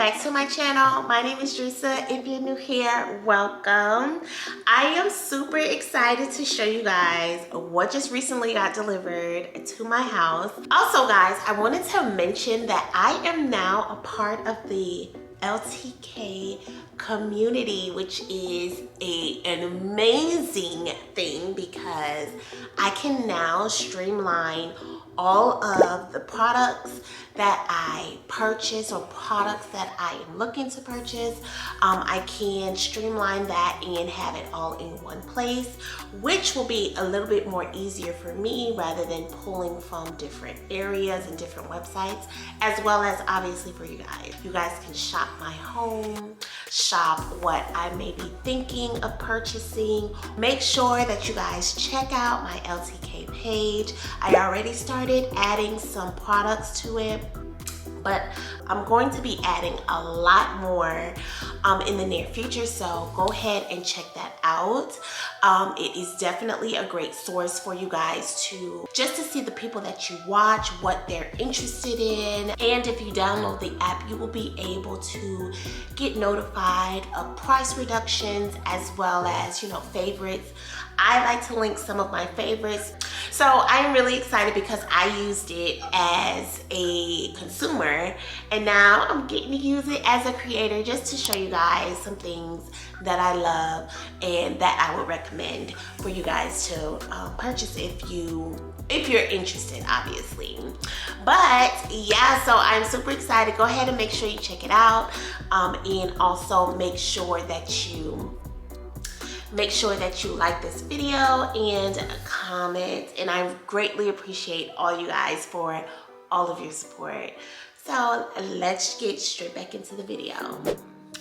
back to my channel. My name is Drisa. If you're new here, welcome. I am super excited to show you guys what just recently got delivered to my house. Also guys, I wanted to mention that I am now a part of the LTK community, which is an amazing thing because I can now streamline all of the products that I purchase or products that I am looking to purchase. I can streamline that and have it all in one place, which will be a little bit more easier for me rather than pulling from different areas and different websites, as well as obviously for you guys. You guys can shop my home, shop what I may be thinking of purchasing. Make sure that you guys check out my LTK page. I already started adding some products to it, but I'm going to be adding a lot more in the near future, so go ahead and check that out. It is definitely a great source for you guys to see the people that you watch, what they're interested in, and if you download the app, you will be able to get notified of price reductions as well as, you know, favorites. I like to link some of my favorites. So I'm really excited because I used it as a consumer and now I'm getting to use it as a creator just to show you guys some things that I love and that I would recommend for you guys to purchase if you're interested, obviously. But yeah, so I'm super excited. Go ahead and make sure you check it out, and also make sure that you like this video and comment, and I greatly appreciate all you guys for all of your support. So let's get straight back into the video.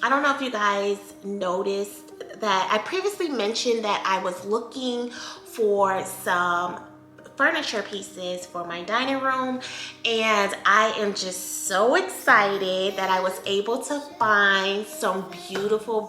I don't know if you guys noticed that I previously mentioned that I was looking for some furniture pieces for my dining room, and I am just so excited that I was able to find some beautiful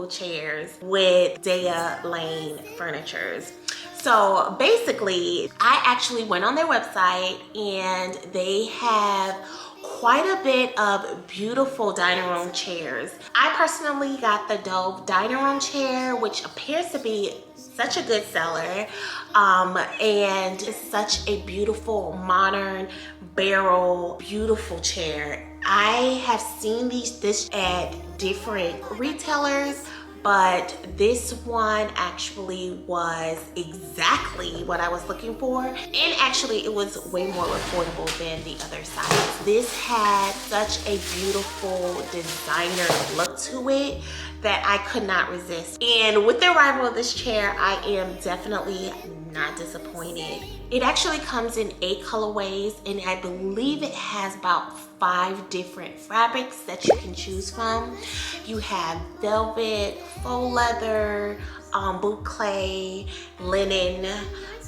chairs with Daya Lane furnitures. So basically, I actually went on their website and they have quite a bit of beautiful dining room chairs. I personally got the Dove dining room chair, which appears to be such a good seller, and it's such a beautiful modern barrel beautiful chair. I have seen this at different retailers, but this one actually was exactly what I was looking for, and actually it was way more affordable than the other sides. This had such a beautiful designer look to it that I could not resist. And with the arrival of this chair, I am definitely not disappointed. It actually comes in 8 colorways, and I believe it has about 5 different fabrics that you can choose from. You have velvet, faux leather, boucle, linen,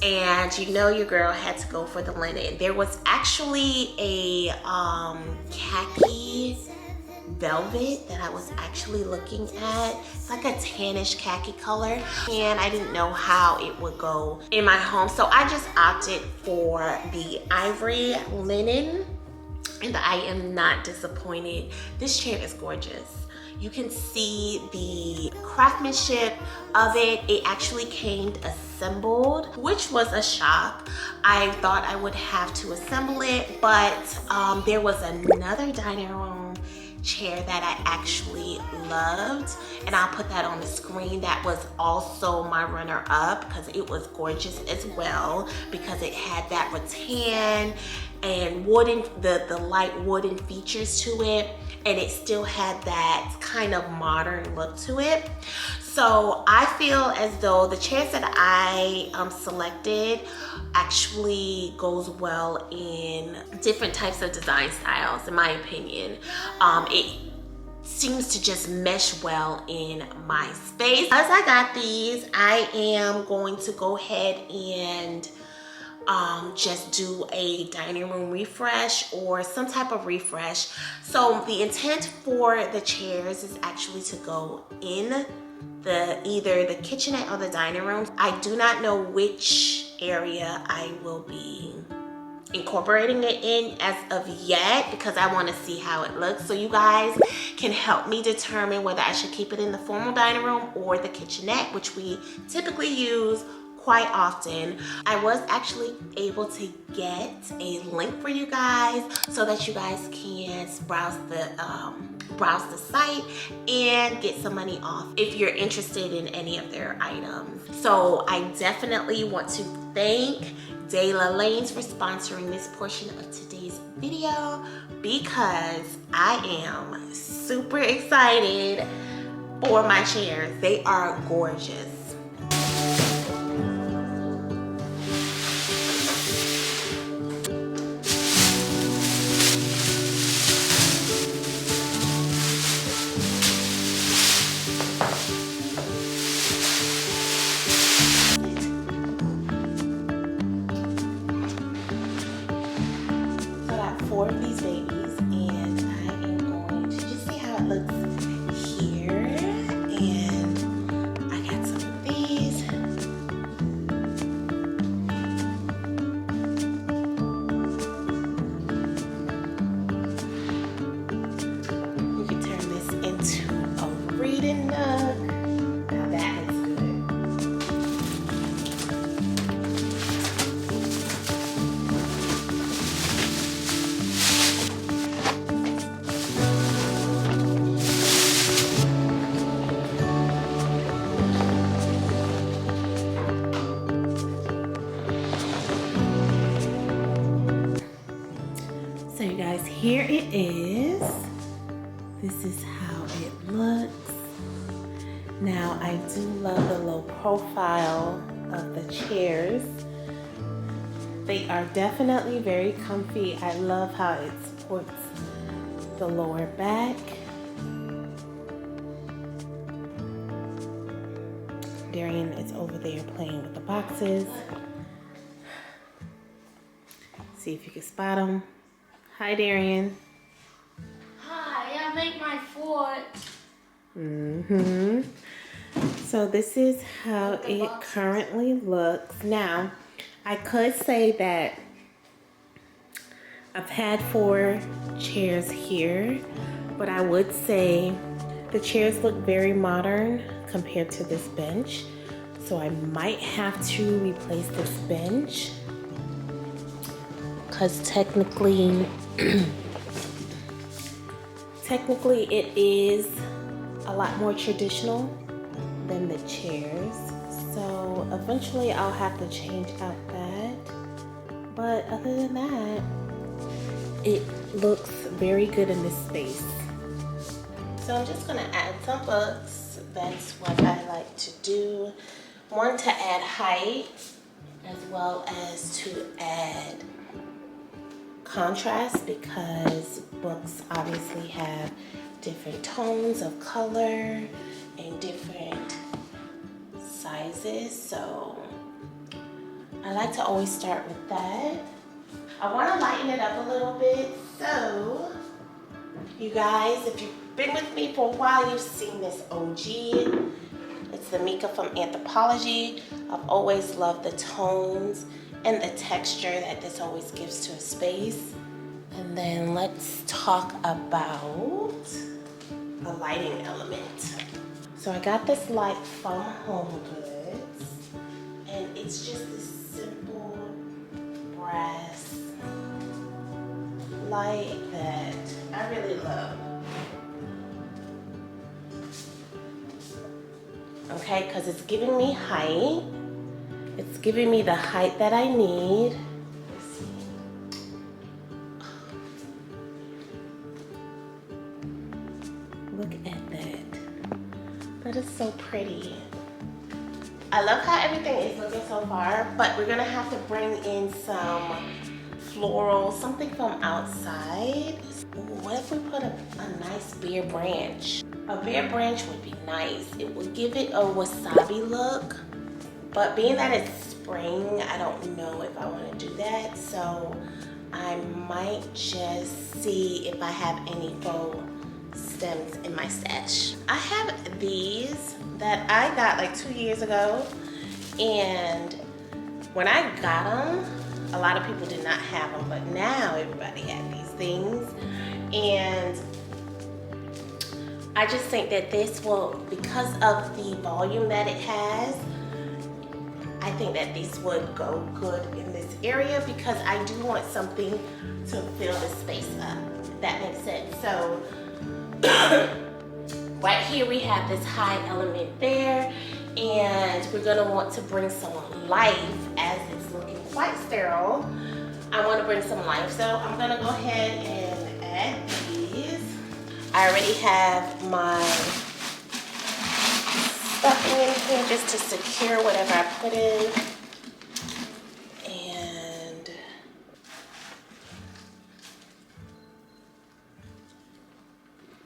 and you know your girl had to go for the linen. There was actually a khaki velvet that I was actually looking at. It's like a tannish khaki color, and I didn't know how it would go in my home, so I just opted for the ivory linen, and I am not disappointed. This chair is gorgeous. You can see the craftsmanship of it. It actually came assembled, which was a shock. I thought I would have to assemble it, but there was another dining room chair that I actually loved, and I'll put that on the screen. That was also my runner-up because it was gorgeous as well, because it had that rattan and wooden, the light wooden features to it, and it still had that kind of modern look to it. So I feel as though the chairs that I selected actually goes well in different types of design styles, in my opinion. It seems to just mesh well in my space. As I got these, I am going to go ahead and just do a dining room refresh or some type of refresh. So the intent for the chairs is actually to go in either the kitchenette or the dining room. I do not know which area I will be incorporating it in as of yet because I want to see how it looks. So you guys can help me determine whether I should keep it in the formal dining room or the kitchenette, which we typically use quite often. I was actually able to get a link for you guys so that you guys can browse the site and get some money off if you're interested in any of their items. So I definitely want to thank Daya Lane for sponsoring this portion of today's video because I am super excited for my chairs. They are gorgeous. Four of these babies, and I am going to just see how it looks here. And I got some of these. We can turn this into a reading nook. Now that is so you guys, here it is. This is how it looks. Now I do love the low profile of the chairs. They are definitely very comfy. I love how it supports the lower back. Darian is over there playing with the boxes. See if you can spot him. Hi, Darian. Hi, I make my foot. So this is how it currently looks. Now, I could say that I've had 4 chairs here, but I would say the chairs look very modern compared to this bench. So I might have to replace this bench because technically it is a lot more traditional than the chairs. So eventually I'll have to change out that. But other than that, it looks very good in this space. So I'm just gonna add some books. That's what I like to do. One, to add height as well as to add contrast because books obviously have different tones of color and different sizes. So I like to always start with that. I want to lighten it up a little bit. So you guys, if you've been with me for a while, you've seen this OG. It's the Mika from Anthropology. I've always loved the tones and the texture that this always gives to a space. And then let's talk about the lighting element. So I got this light from Home Goods, and it's just this simple brass light that I really love. Okay, because it's giving me height. It's giving me the height that I need. Let's see. Look at that. That is so pretty. I love how everything is looking so far, but we're gonna have to bring in some floral, something from outside. Ooh, what if we put a nice bare branch? A bare branch would be nice. It would give it a wasabi look. But being that it's spring, I don't know if I want to do that. So I might just see if I have any faux stems in my stash. I have these that I got like 2 years ago. And when I got them, A lot of people did not have them, but now everybody had these things. And I just think that this will, because of the volume that it has, I think that these would go good in this area because I do want something to fill the space up, if that makes sense. So right here we have this high element there, and we're gonna want to bring some life as it's looking quite sterile. I want to bring some life, so I'm gonna go ahead and add these. I already have my stuffing in here just to secure whatever I put in. And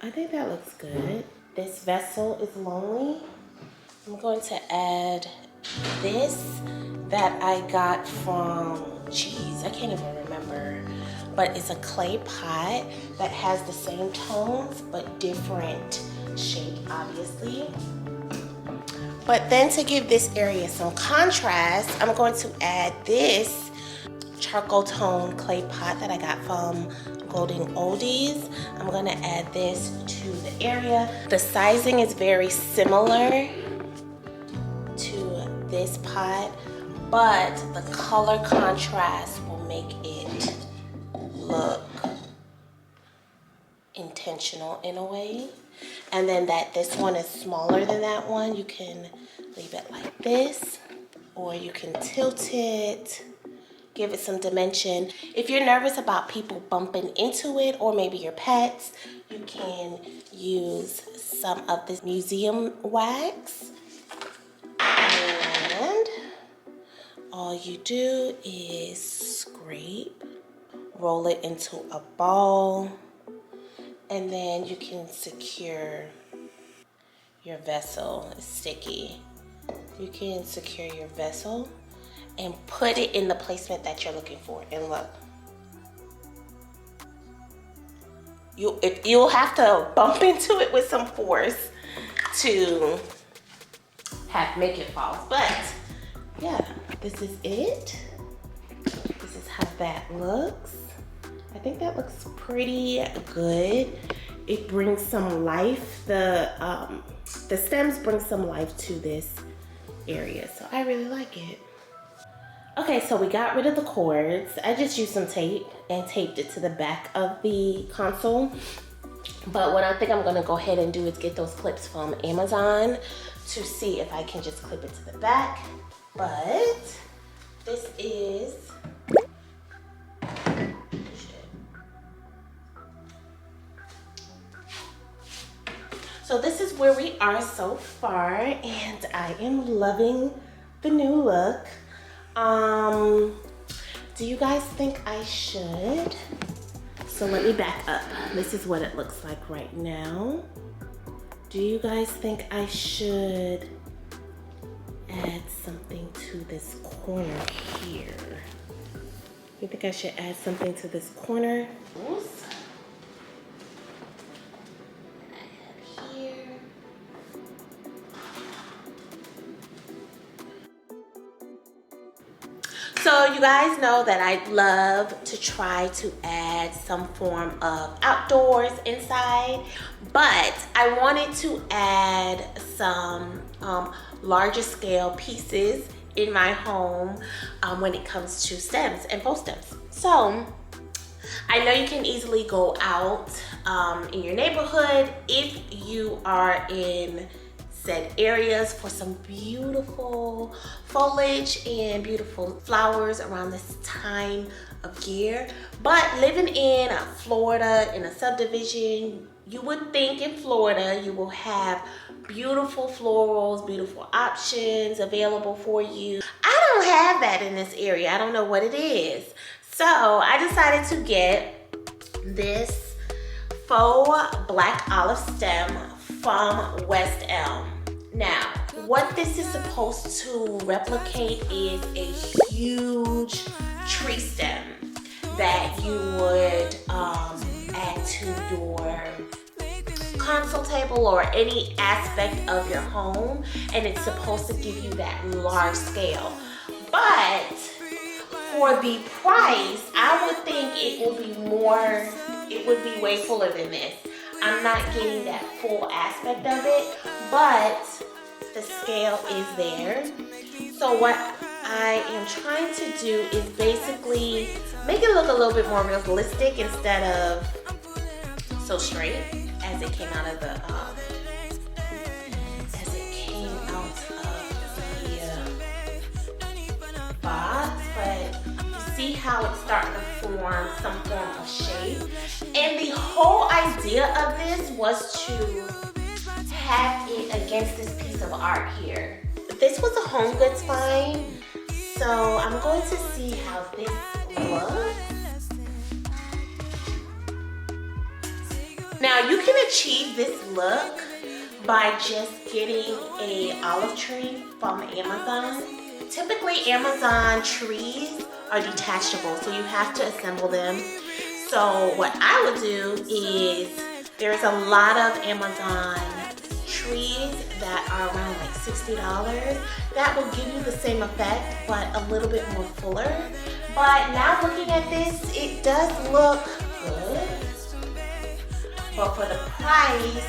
I think that looks good. This vessel is lonely. I'm going to add this that I got from, geez, I can't even remember, but it's a clay pot that has the same tones but different shape, obviously. But then to give this area some contrast, I'm going to add this charcoal tone clay pot that I got from Golden Oldies. I'm gonna add this to the area. The sizing is very similar to this pot, but the color contrast will make it look intentional in a way. And then that this one is smaller than that one, you can leave it like this, or you can tilt it, give it some dimension. If you're nervous about people bumping into it, or maybe your pets, you can use some of this museum wax. And all you do is scrape, roll it into a ball, and then you can secure your vessel. It's sticky. You can secure your vessel and put it in the placement that you're looking for. And look, you'll have to bump into it with some force to make it fall. But yeah, this is it. This is how that looks. I think that looks pretty good. It brings some life. The stems bring some life to this area, so I really like it. Okay, so we got rid of the cords. I just used some tape and taped it to the back of the console. But what I think I'm gonna go ahead and do is get those clips from Amazon to see if I can just clip it to the back. But this is, so this is where we are so far, and I am loving the new look. Do you guys think I should? So let me back up. This is what it looks like right now. Do you guys think I should add something to this corner here? You think I should add something to this corner? So you guys know that I love to try to add some form of outdoors inside, but I wanted to add some larger scale pieces in my home when it comes to stems and faux stems. So I know you can easily go out in your neighborhood if you are in said areas for some beautiful foliage and beautiful flowers around this time of year. But living in Florida in a subdivision, you would think in Florida you will have beautiful florals, beautiful options available for you. I don't have that in this area. I don't know what it is. So I decided to get this faux black olive stem from West Elm. Now, what this is supposed to replicate is a huge tree stem that you would add to your console table or any aspect of your home, and it's supposed to give you that large scale. But for the price, I would think it will be more, it would be way fuller than this. I'm not getting that full aspect of it, but the scale is there. So what I am trying to do is basically make it look a little bit more realistic instead of so straight as it came out of the box. But you see how it's starting to form some form of shape. And the whole idea of this was to have it against this piece of art here. This was a home goods find, so I'm going to see how this looks. Now you can achieve this look by just getting an olive tree from Amazon. Typically Amazon trees are detachable, so you have to assemble them. So what I would do is, there's a lot of Amazon trees that are around like $60 that will give you the same effect but a little bit more fuller. But now looking at this, it does look good, but for the price,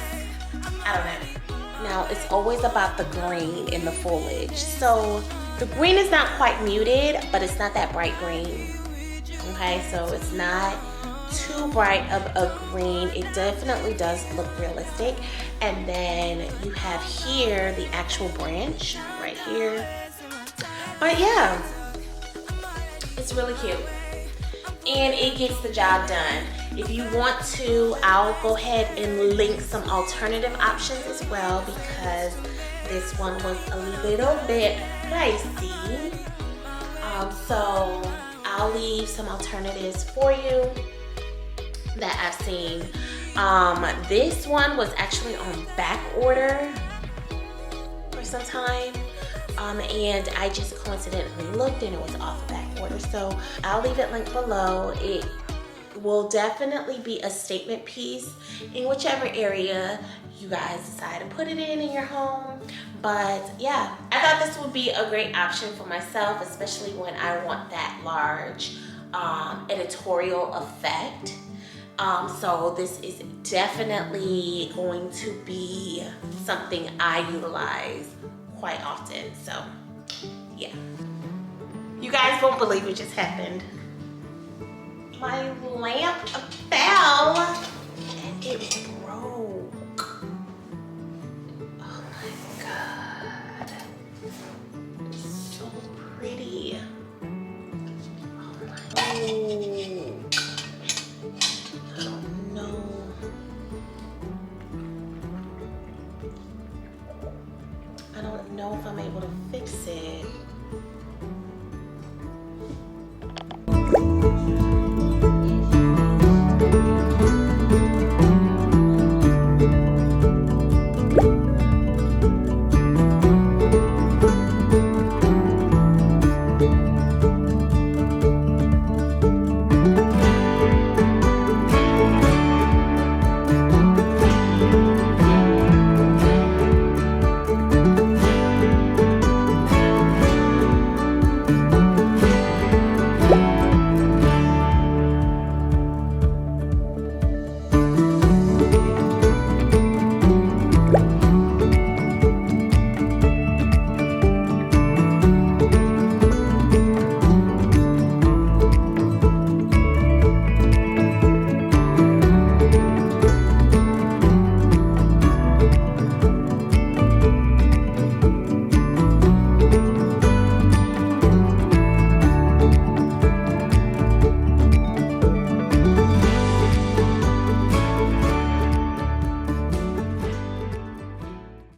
I don't know. Now it's always about the green in the foliage. So the green is not quite muted, but it's not that bright green. Okay, so it's not too bright of a green. It definitely does look realistic. And then you have here the actual branch right here. But yeah, it's really cute. And it gets the job done. If you want to, I'll go ahead and link some alternative options as well, because this one was a little bit pricey. So I'll leave some alternatives for you that I've seen. This one was actually on back order for some time. And I just coincidentally looked and it was off of back order. So I'll leave it linked below. It will definitely be a statement piece in whichever area you guys decide to put it in your home. But yeah, I thought this would be a great option for myself, especially when I want that large editorial effect. So this is definitely going to be something I utilize quite often. So yeah, you guys won't believe what just happened. My lamp fell and it broke. Oh my God, so pretty. Oh my God. I don't know if I'm able to fix it.